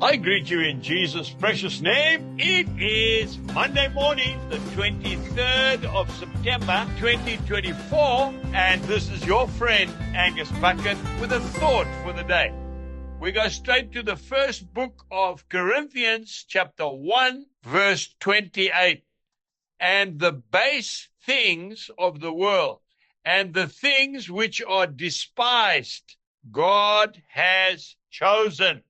I greet you in Jesus' precious name. It is Monday morning, the 23rd of September, 2024, and this is your friend, Angus Buchen, with a thought for the day. We go straight to the first book of Corinthians, chapter 1, verse 28. And the base things of the world, and the things which are despised, God has chosen.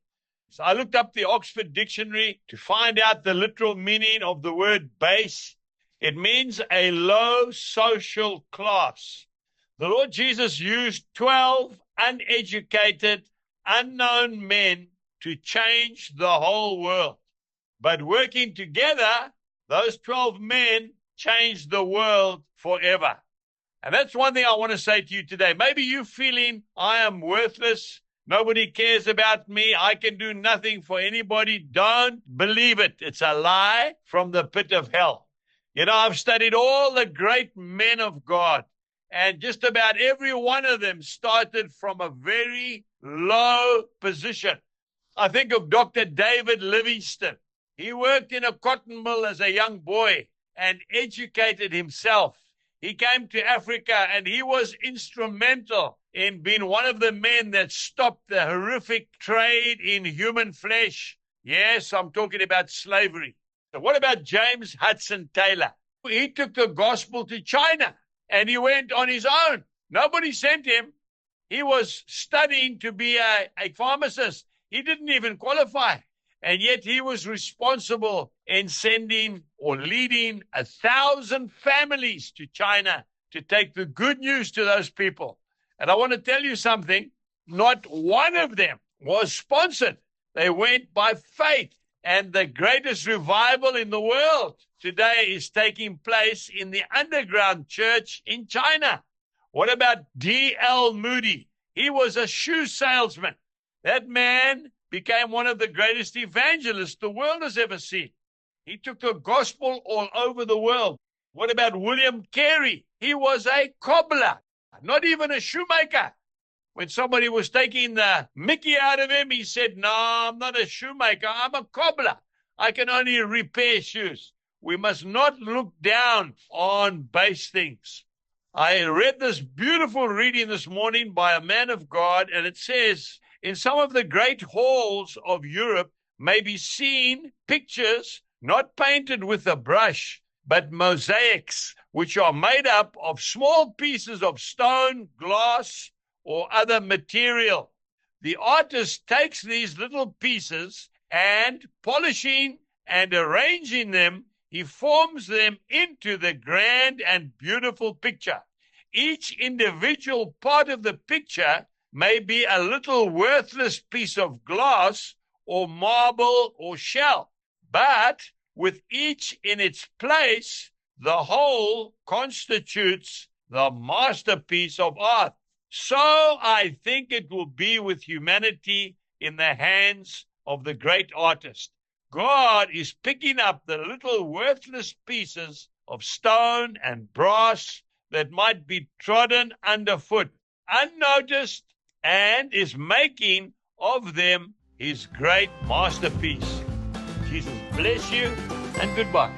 So I looked up the Oxford Dictionary to find out the literal meaning of the word base. It means a low social class. The Lord Jesus used 12 uneducated, unknown men to change the whole world. But working together, those 12 men changed the world forever. And that's one thing I want to say to you today. Maybe you're feeling, I am worthless. Nobody cares about me. I can do nothing for anybody. Don't believe it. It's a lie from the pit of hell. You know, I've studied all the great men of God, and just about every one of them started from a very low position. I think of Dr. David Livingstone. He worked in a cotton mill as a young boy and educated himself. He came to Africa and he was instrumental in being one of the men that stopped the horrific trade in human flesh. Yes, I'm talking about slavery. So what about James Hudson Taylor? He took the gospel to China and he went on his own. Nobody sent him. He was studying to be a pharmacist. He didn't even qualify. And yet he was responsible in sending or leading 1,000 families to China to take the good news to those people. And I want to tell you something, not one of them was sponsored. They went by faith. And the greatest revival in the world today is taking place in the underground church in China. What about D.L. Moody? He was a shoe salesman. That man became one of the greatest evangelists the world has ever seen. He took the gospel all over the world. What about William Carey? He was a cobbler, not even a shoemaker. When somebody was taking the mickey out of him, he said, "No, I'm not a shoemaker, I'm a cobbler. I can only repair shoes." We must not look down on base things. I read this beautiful reading this morning by a man of God, and it says, in some of the great halls of Europe may be seen pictures not painted with a brush, but mosaics, which are made up of small pieces of stone, glass, or other material. The artist takes these little pieces and polishing and arranging them, he forms them into the grand and beautiful picture. Each individual part of the picture may be a little worthless piece of glass or marble or shell, but with each in its place, the whole constitutes the masterpiece of art. So I think it will be with humanity in the hands of the great artist. God is picking up the little worthless pieces of stone and brass that might be trodden underfoot, unnoticed, and is making of them his great masterpiece. Jesus bless you and goodbye.